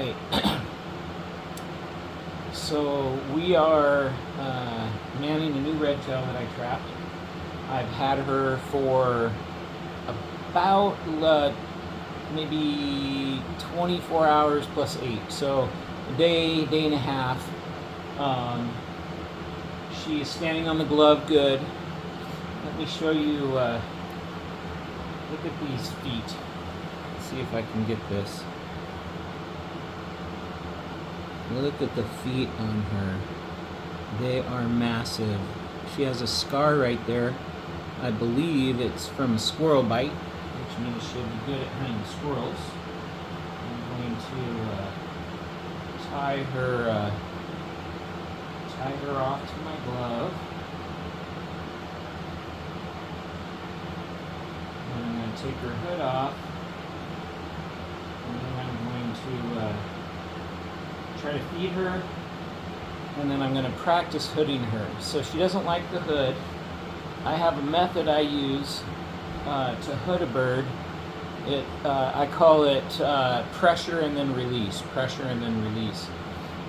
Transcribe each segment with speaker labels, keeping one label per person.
Speaker 1: Okay, so we are manning a new red tail that I trapped. I've had her for about maybe 24 hours plus 8, so a day and a half. She is standing on the glove good. Let me show you, look at these feet. Let's see if I can get this. Look at the feet on her. They are massive. She has a scar right there. I believe it's from a squirrel bite, which means she'll be good at hunting squirrels. I'm going to tie her off to my glove. And I'm going to take her hood off. And then I'm going to try to feed her. And then I'm going to practice hooding her. So she doesn't like the hood. I have a method I use to hood a bird. I call it pressure and then release. Pressure and then release.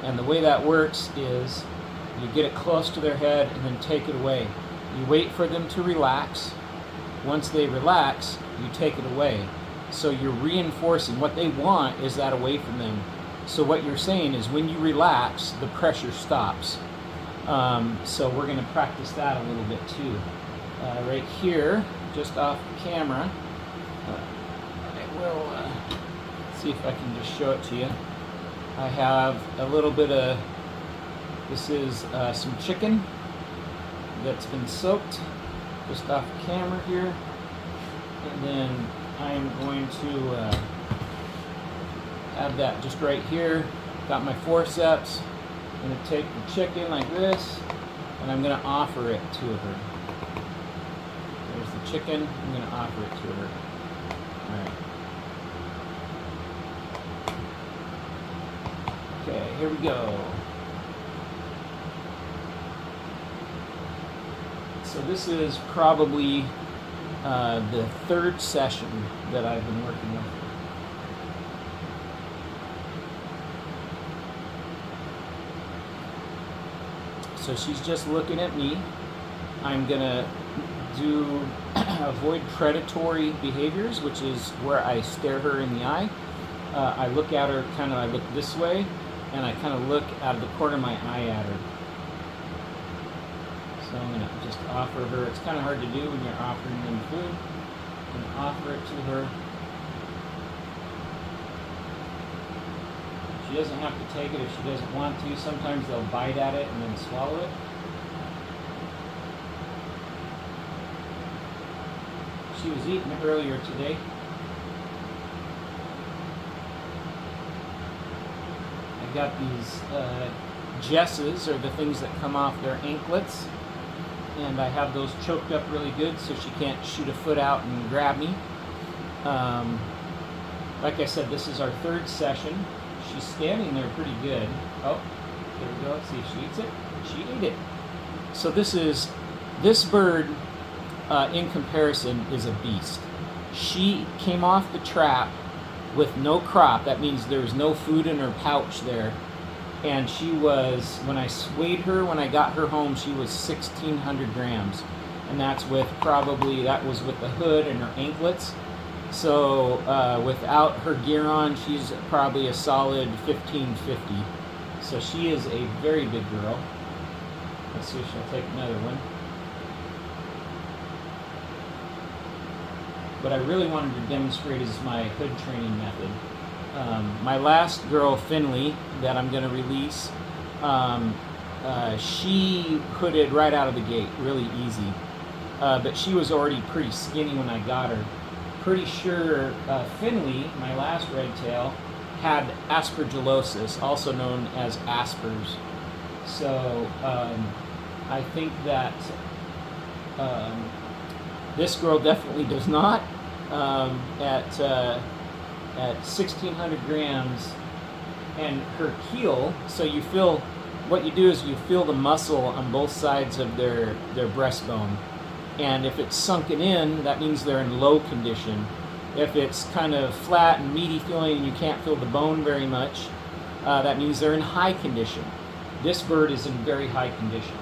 Speaker 1: And the way that works is you get it close to their head and then take it away. You wait for them to relax. Once they relax, you take it away. So you're reinforcing. What they want is that away from them. So what you're saying is when you relax, the pressure stops. So we're going to practice that a little bit too. Right here, just off camera, I will see if I can just show it to you. I have a little bit of, this is some chicken that's been soaked, just off camera here. And then I'm going to have that just right here. Got my forceps. I'm going to take the chicken like this, and I'm going to offer it to her. There's the chicken. I'm going to offer it to her. All right. Okay, here we go. So this is probably the third session that I've been working with. So she's just looking at me. I'm gonna do avoid predatory behaviors, which is where I stare her in the eye. I look at her, I look this way, and I kind of look out of the corner of my eye at her. So I'm gonna just offer her. It's kind of hard to do when you're offering them food. I'm gonna offer it to her. She doesn't have to take it if she doesn't want to. Sometimes they'll bite at it and then swallow it. She was eating it earlier today. I got these jesses, or the things that come off their anklets, and I have those choked up really good so she can't shoot a foot out and grab me. Like I said, this is our third session. She's standing there pretty good. Oh, there we go. Let's see if she eats it. She ate it. So this bird, in comparison, is a beast. She came off the trap with no crop. That means there was no food in her pouch there. And she was, when I weighed her, when I got her home, she was 1,600 grams. And that's with that was with the hood and her anklets. So without her gear on, she's probably a solid 1,550. So she is a very big girl. Let's see if she'll take another one. What I really wanted to demonstrate is my hood training method. My last girl, Finley, that I'm going to release, she hooded right out of the gate, really easy. But she was already pretty skinny when I got her. Pretty sure Finley, my last red tail, had aspergillosis, also known as Asper's. So I think that this girl definitely does not. At 1,600 grams, and her keel, so you feel, what you do is you feel the muscle on both sides of their breastbone. And if it's sunken in, that means they're in low condition. If it's kind of flat and meaty feeling and you can't feel the bone very much, that means they're in high condition. This bird is in very high condition.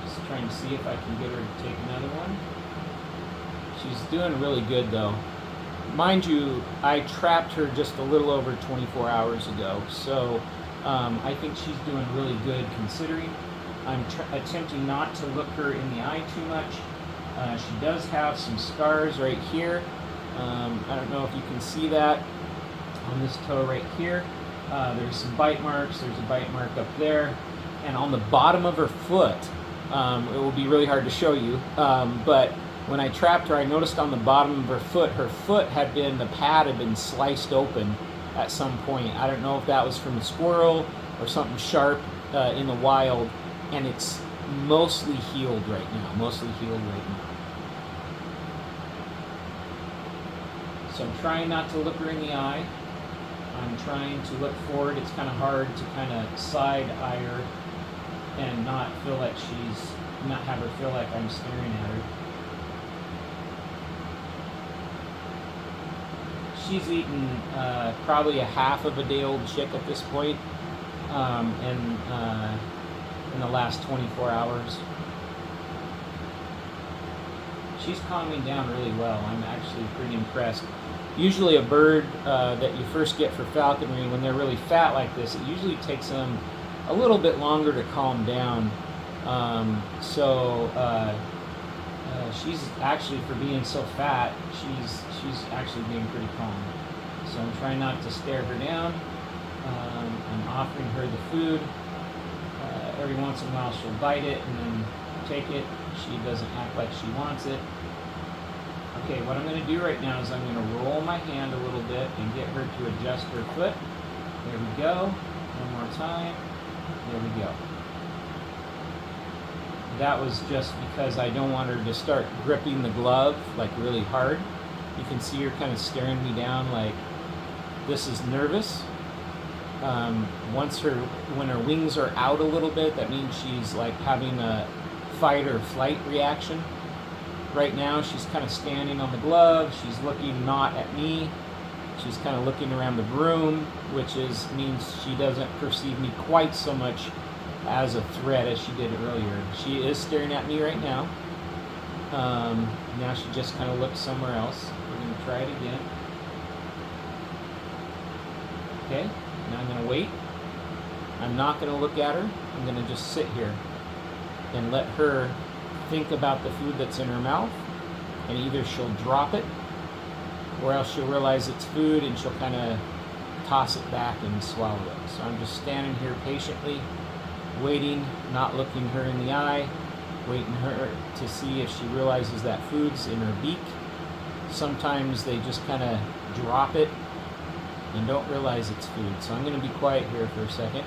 Speaker 1: Just trying to see if I can get her to take another one. She's doing really good though. Mind you, I trapped her just a little over 24 hours ago, so I think she's doing really good considering. I'm attempting not to look her in the eye too much. She does have some scars right here. I don't know if you can see that on this toe right here. There's some bite marks. There's a bite mark up there. And on the bottom of her foot, it will be really hard to show you, but when I trapped her, I noticed on the bottom of her foot had been, the pad had been sliced open at some point. I don't know if that was from a squirrel or something sharp in the wild, and it's mostly healed right now, So I'm trying not to look her in the eye. I'm trying to look forward. It's kind of hard to kind of side eye her and not have her feel like I'm staring at her. She's eaten probably a half of a day-old chick at this point, in the last 24 hours. She's calming down really well. I'm actually pretty impressed. Usually a bird that you first get for falconry, when they're really fat like this, it usually takes them a little bit longer to calm down. She's actually, for being so fat, she's actually being pretty calm. So I'm trying not to stare her down. I'm offering her the food. Every once in a while she'll bite it and then take it. She doesn't act like she wants it. Okay, what I'm going to do right now is I'm going to roll my hand a little bit and get her to adjust her foot. There we go. One more time. There we go. That was just because I don't want her to start gripping the glove like really hard. You can see her kind of staring me down like this is nervous. When her wings are out a little bit, that means she's like having a fight or flight reaction. Right now she's kind of standing on the glove. She's looking not at me. She's kind of looking around the room, which means she doesn't perceive me quite so much as a threat as she did earlier. She is staring at me right now. Now she just kind of looks somewhere else. We're going to try it again. Okay, now I'm going to wait. I'm not going to look at her. I'm going to just sit here and let her think about the food that's in her mouth, and either she'll drop it or else she'll realize it's food and she'll kind of toss it back and swallow it. So I'm just standing here patiently, waiting, not looking her in the eye, waiting her to see if she realizes that food's in her beak. Sometimes they just kind of drop it and don't realize it's food. So I'm going to be quiet here for a second.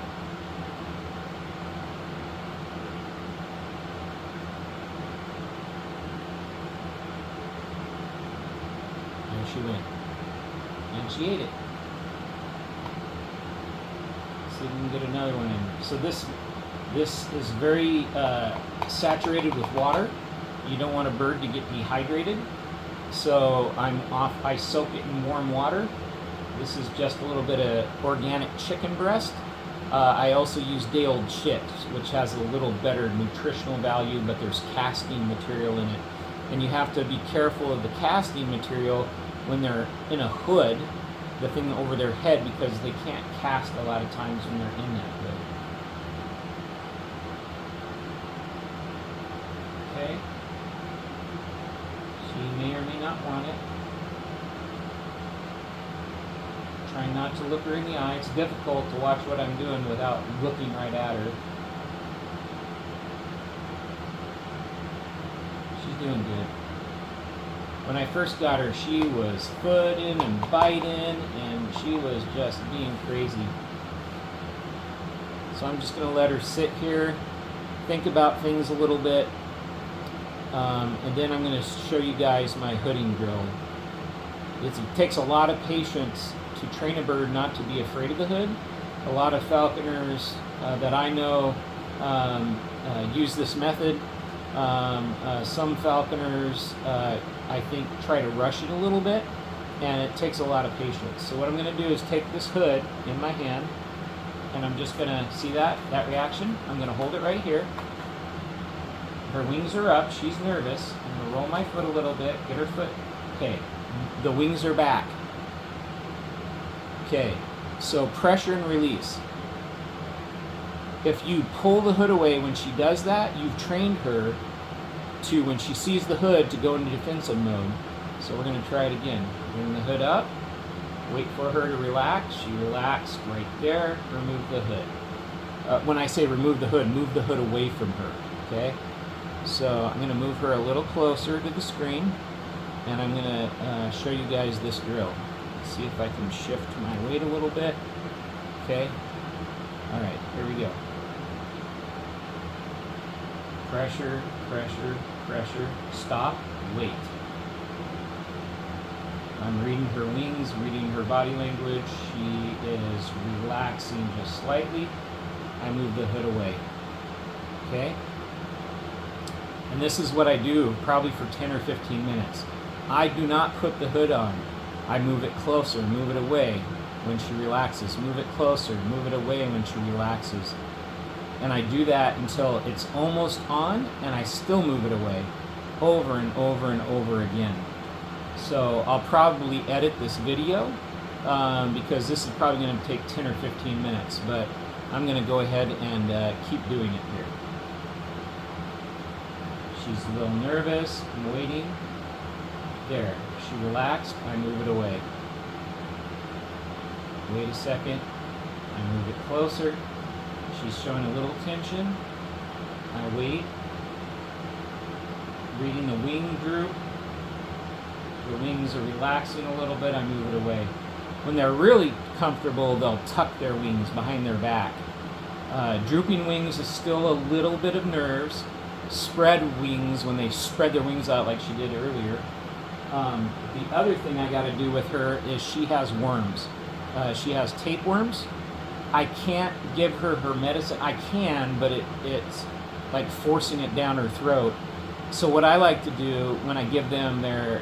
Speaker 1: There she went. And she ate it. See if we can get another one in. So this is very saturated with water. You don't want a bird to get dehydrated. So I soak it in warm water. This is just a little bit of organic chicken breast. I also use day-old chicks, which has a little better nutritional value, but there's casting material in it. And you have to be careful of the casting material when they're in a hood, the thing over their head, because they can't cast a lot of times when they're in that hood. Okay. She may or may not want it. Trying not to look her in the eye. It's difficult to watch what I'm doing without looking right at her. She's doing good. When I first got her, she was footing and biting, and she was just being crazy. So I'm just going to let her sit here, think about things a little bit, and then I'm going to show you guys my hooding drill. It takes a lot of patience to train a bird not to be afraid of the hood. A lot of falconers that I know use this method. Some falconers, I think, try to rush it a little bit, and it takes a lot of patience. So what I'm going to do is take this hood in my hand, and I'm just going to see that reaction. I'm going to hold it right here. Her wings are up. She's nervous. I'm going to roll my foot a little bit, get her foot. Okay, the wings are back. Okay, so pressure and release. If you pull the hood away when she does that, you've trained her to, when she sees the hood, to go into defensive mode. So we're going to try it again. Bring the hood up, wait for her to relax. She relaxed right there. Remove the hood. When I say remove the hood, move the hood away from her. Okay? So I'm going to move her a little closer to the screen, and I'm going to show you guys this drill. Let's see if I can shift my weight a little bit. Okay? All right, here we go. Pressure, pressure, pressure. Stop, wait. I'm reading her wings, reading her body language. She is relaxing just slightly. I move the hood away. Okay? And this is what I do probably for 10 or 15 minutes. I do not put the hood on. I move it closer, move it away when she relaxes. Move it closer, move it away when she relaxes. And I do that until it's almost on, and I still move it away over and over and over again. So I'll probably edit this video because this is probably going to take 10 or 15 minutes, but I'm going to go ahead and keep doing it here. She's a little nervous. I'm waiting. There. She relaxed. I move it away. Wait a second. I move it closer. She's showing a little tension. I wait. Reading the wing droop. The wings are relaxing a little bit. I move it away. When they're really comfortable, they'll tuck their wings behind their back. Drooping wings is still a little bit of nerves. Spread wings, when they spread their wings out like she did earlier. The other thing I got to do with her is she has worms. She has tapeworms. I can't give her medicine. I can, but it's like forcing it down her throat. So what I like to do when I give them their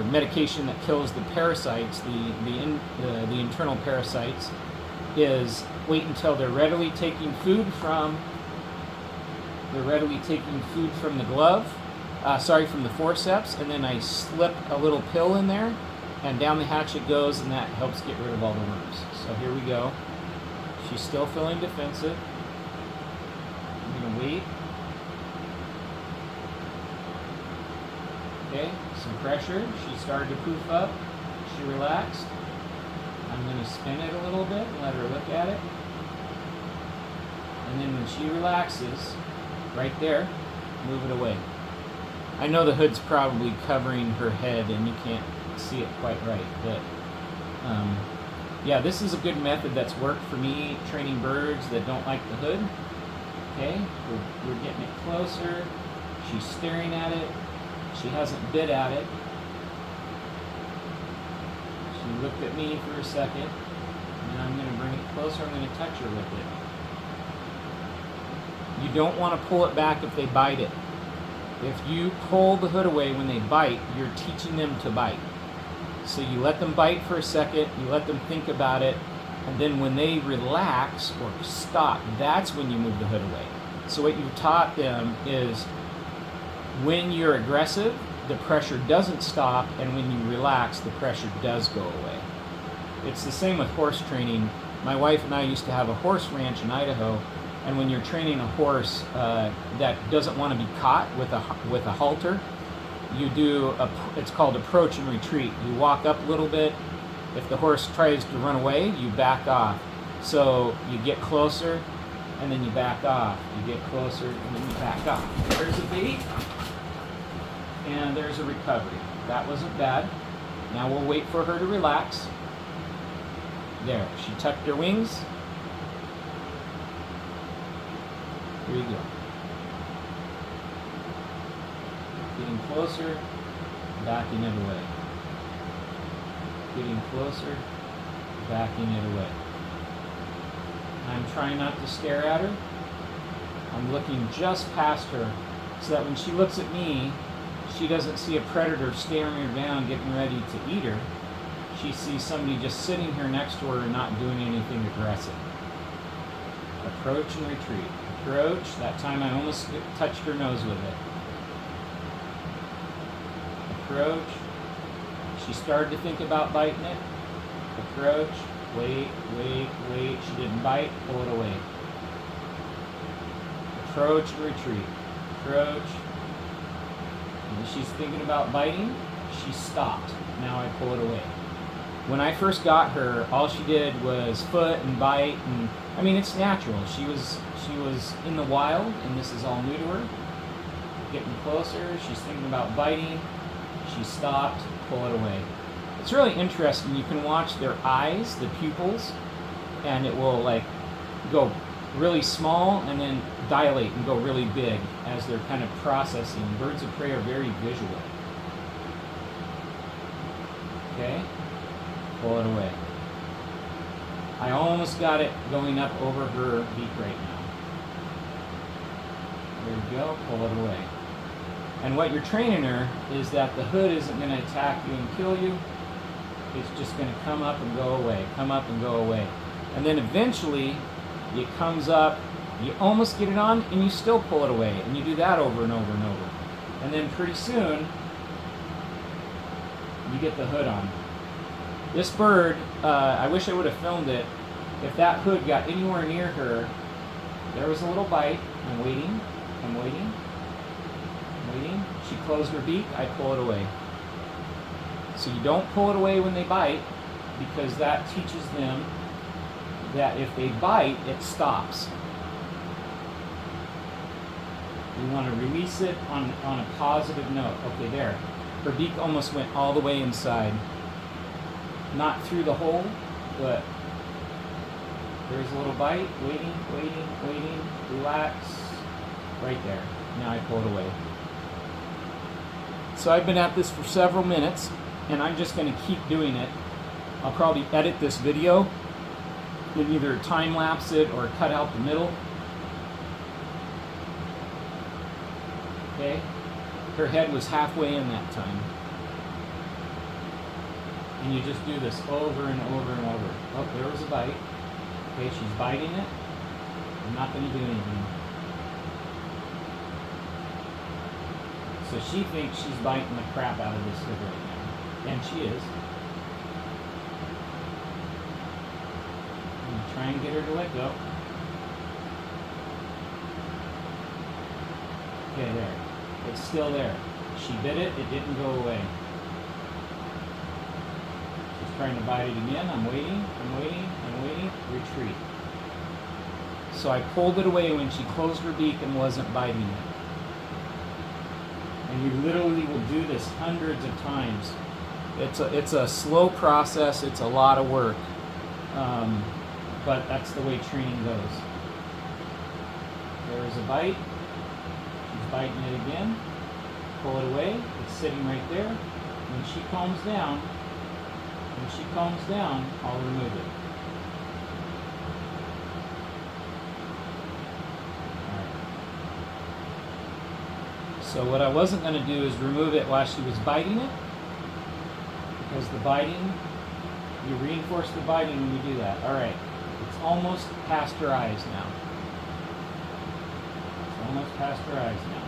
Speaker 1: medication that kills the parasites, the internal parasites, is wait until they're readily taking food from the glove, from the forceps, and then I slip a little pill in there, and down the hatch it goes, and that helps get rid of all the worms. So here we go. She's still feeling defensive. I'm going to wait. Okay, some pressure. She started to poof up. She relaxed. I'm going to spin it a little bit and let her look at it. And then when she relaxes, right there, move it away. I know the hood's probably covering her head and you can't see it quite right, but yeah, this is a good method that's worked for me training birds that don't like the hood. Okay, we're getting it closer. She's staring at it. She hasn't bit at it. She looked at me for a second, and I'm going to bring it closer. I'm going to touch her with it. You don't want to pull it back if they bite it. If you pull the hood away when they bite, you're teaching them to bite. So you let them bite for a second, you let them think about it, and then when they relax or stop, that's when you move the hood away. So what you've taught them is when you're aggressive, the pressure doesn't stop, and when you relax, the pressure does go away. It's the same with horse training. My wife and I used to have a horse ranch in Idaho, and when you're training a horse that doesn't want to be caught with a halter, you do it's called approach and retreat. You walk up a little bit. If the horse tries to run away, you back off. So you get closer, and then you back off. You get closer, and then you back off. There's a bait, and there's a recovery. That wasn't bad. Now we'll wait for her to relax. There, she tucked her wings. Here you go. Getting closer, backing it away. Getting closer, backing it away. I'm trying not to stare at her. I'm looking just past her so that when she looks at me, she doesn't see a predator staring her down, getting ready to eat her. She sees somebody just sitting here next to her and not doing anything aggressive. Approach and retreat. Approach. That time I almost touched her nose with it. Approach. She started to think about biting it. Approach. Wait, wait, wait. She didn't bite. Pull it away. Approach and retreat. Approach. And she's thinking about biting. She stopped. Now I pull it away. When I first got her, all she did was foot and bite, and I mean, it's natural. She was in the wild, and this is all new to her. Getting closer, she's thinking about biting. She stopped, pull it away. It's really interesting. You can watch their eyes, the pupils, and it will like go really small and then dilate and go really big as they're kind of processing. Birds of prey are very visual. Okay? Pull it away. I almost got it going up over her beak right now. There we go, pull it away. And what you're training her is that the hood isn't going to attack you and kill you. It's just going to come up and go away, come up and go away. And then eventually it comes up, you almost get it on, and you still pull it away. And you do that over and over and over. And then pretty soon, you get the hood on. This bird, I wish I would have filmed it. If that hood got anywhere near her, there was a little bite. I'm waiting, I'm waiting, I'm waiting. She closed her beak, I pull it away. So you don't pull it away when they bite, because that teaches them that if they bite, it stops. You want to release it on a positive note. Okay, there. Her beak almost went all the way inside. Not through the hole, but there's a little bite. Waiting, waiting, waiting. Relax. Right there. Now I pull it away. So I've been at this for several minutes, and I'm just going to keep doing it. I'll probably edit this video and either time lapse it or cut out the middle. Okay? Her head was halfway in that time. And you just do this over and over and over. Oh, there was a bite. Okay, she's biting it. I'm not going to do anything. So she thinks she's biting the crap out of this hood right now. And she is. I'm try and get her to let go. Okay, there. It's still there. She bit it, it didn't go away. She's trying to bite it again. I'm waiting, I'm waiting, I'm waiting. Retreat. So I pulled it away when she closed her beak and wasn't biting it. And you literally will do this hundreds of times. It's a slow process. It's a lot of work. But that's the way training goes. There is a bite. She's biting it again. Pull it away. It's sitting right there. When she calms down, I'll remove it. So what I wasn't going to do is remove it while she was biting it, because the biting, you reinforce the biting when you do that. All right, it's almost past her eyes now. It's almost past her eyes now.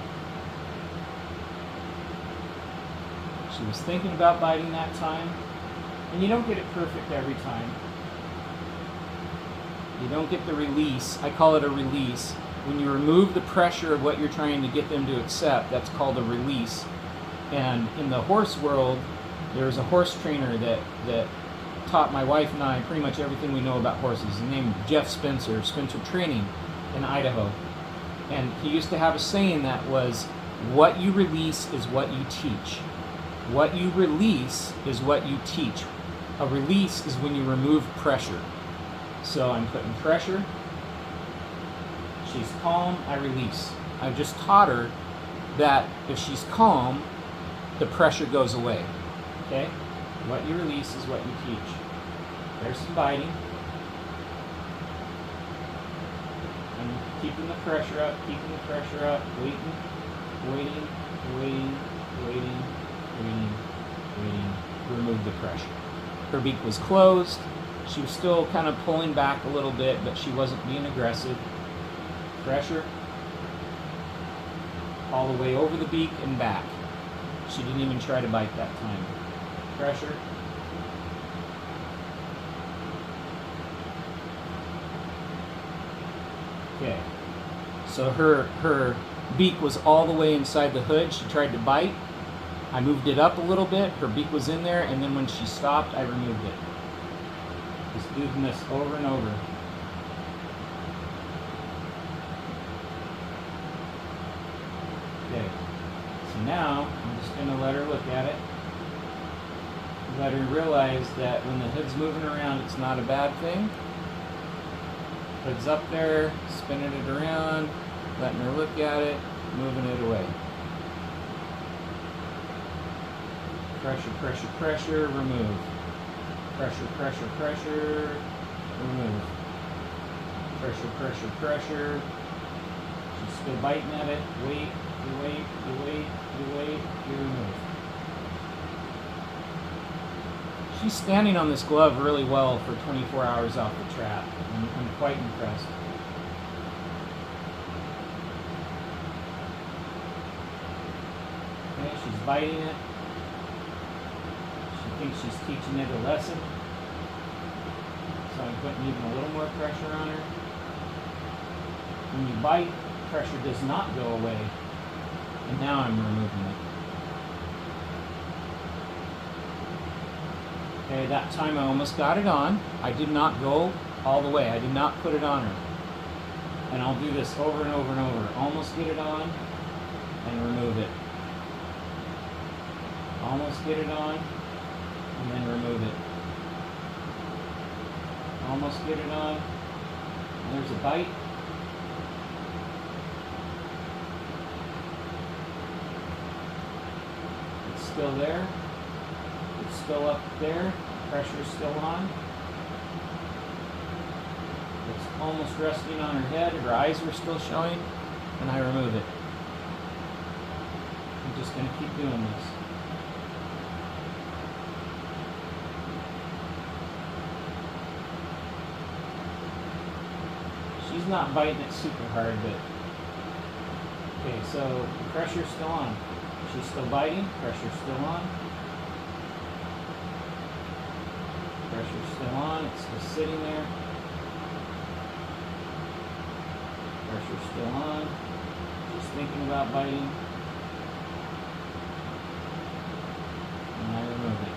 Speaker 1: She was thinking about biting that time, and you don't get it perfect every time. You don't get the release. I call it a release. When you remove the pressure of what you're trying to get them to accept, that's called a release. And in the horse world, there's a horse trainer that taught my wife and I pretty much everything we know about horses. His name is Jeff Spencer, Spencer Training in Idaho. And he used to have a saying that was, what you release is what you teach. What you release is what you teach. A release is when you remove pressure. So I'm putting pressure. She's calm, I release. I just taught her that if she's calm, the pressure goes away. Okay? What you release is what you teach. There's some biting. I'm keeping the pressure up, waiting, waiting, waiting, waiting, waiting, waiting. Remove the pressure. Her beak was closed. She was still kind of pulling back a little bit, but she wasn't being aggressive. Pressure. All the way over the beak and back. She didn't even try to bite that time. Pressure. Okay. So her beak was all the way inside the hood. She tried to bite. I moved it up a little bit. Her beak was in there, and then when she stopped, I removed it. Just doing this over and over. Okay. So now I'm just going to let her look at it. Let her realize that when the hood's moving around, it's not a bad thing. Hood's up there, spinning it around, letting her look at it, moving it away. Pressure, pressure, pressure, remove. Pressure, pressure, pressure, remove. Pressure, pressure, pressure. She's still biting at it. Wait, you wait, you wait, you wait, you remove. She's standing on this glove really well for 24 hours off the trap. I'm quite impressed. Okay, she's biting it. She thinks she's teaching it a lesson. So I'm putting even a little more pressure on her. When you bite, pressure does not go away. And now I'm removing it. Okay, that time I almost got it on. I did not go all the way. I did not put it on her. And I'll do this over and over and over. Almost get it on and remove it. Almost get it on and then remove it. Almost get it on. And there's a bite. It's still there. It's still up there. Pressure's still on. It's almost resting on her head. Her eyes were still showing. And I remove it. I'm just going to keep doing this. She's not biting it super hard, but... Okay, so the pressure's still on. She's still biting. Pressure's still on. Pressure's still on. It's just sitting there. Pressure's still on. Just thinking about biting. And I remove it.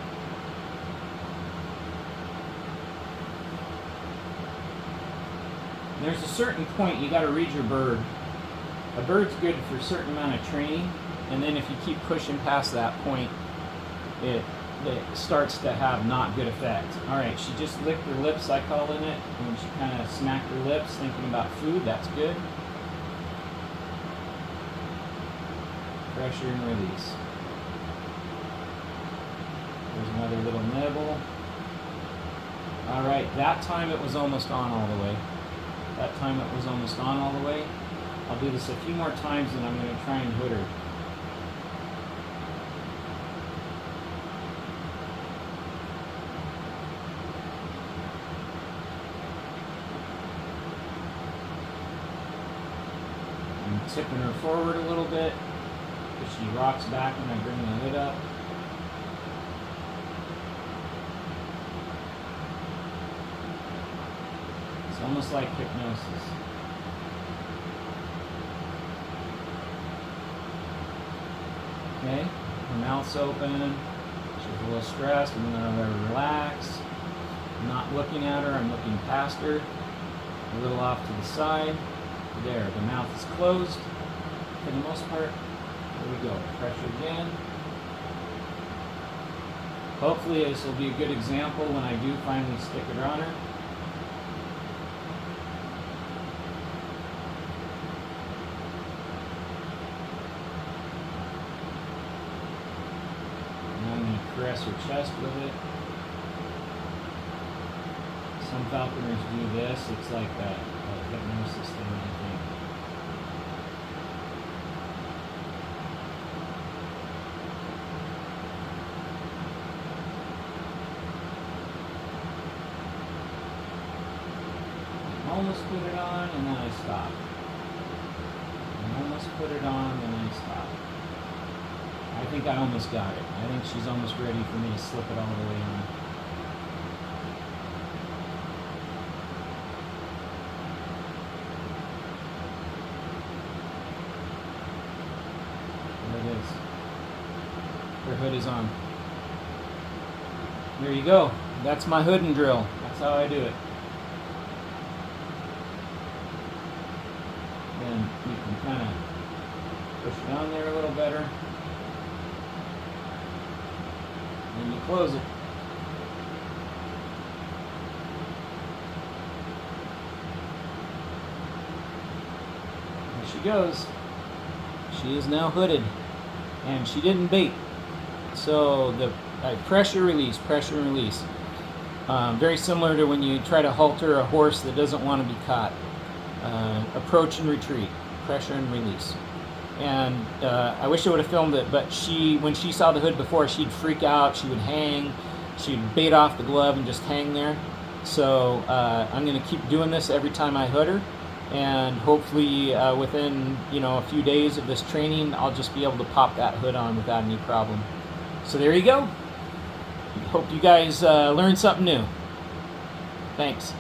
Speaker 1: There's a certain point you got to read your bird. A bird's good for a certain amount of training, and then if you keep pushing past that point, it starts to have not good effect. Alright, she just licked her lips, I call it, and she kind of smacked her lips thinking about food. That's good. Pressure and release. There's another little nibble. Alright, that time it was almost on all the way. That time it was almost on all the way. I'll do this a few more times and I'm going to try and hood her. I'm tipping her forward a little bit because she rocks back when I bring the hood up. It's almost like hypnosis. Okay, her mouth's open, she's a little stressed, I'm going to let her relax. I'm not looking at her, I'm looking past her, a little off to the side. There, the mouth is closed for the most part. There we go, pressure again. Hopefully this will be a good example when I do finally stick it on her. Caress her chest with it. Some falconers do this. It's like a hypnosis thing, I think. almost put it on, and then I stop. I almost put it on, and I stop. I think I almost got it. I think she's almost ready for me to slip it all the way on. There it is. Her hood is on. There you go. That's my hood and drill. That's how I do it. Then you can kind of push it on there a little better. And you close it. There she goes. She is now hooded. And she didn't bait. So the pressure release. Very similar to when you try to halter a horse that doesn't want to be caught. Approach and retreat. Pressure and release. And I wish I would have filmed it, but when she saw the hood before, she'd freak out, she would hang, she'd bait off the glove and just hang there. So I'm going to keep doing this every time I hood her, and hopefully within a few days of this training, I'll just be able to pop that hood on without any problem. So there you go. Hope you guys learned something new. Thanks.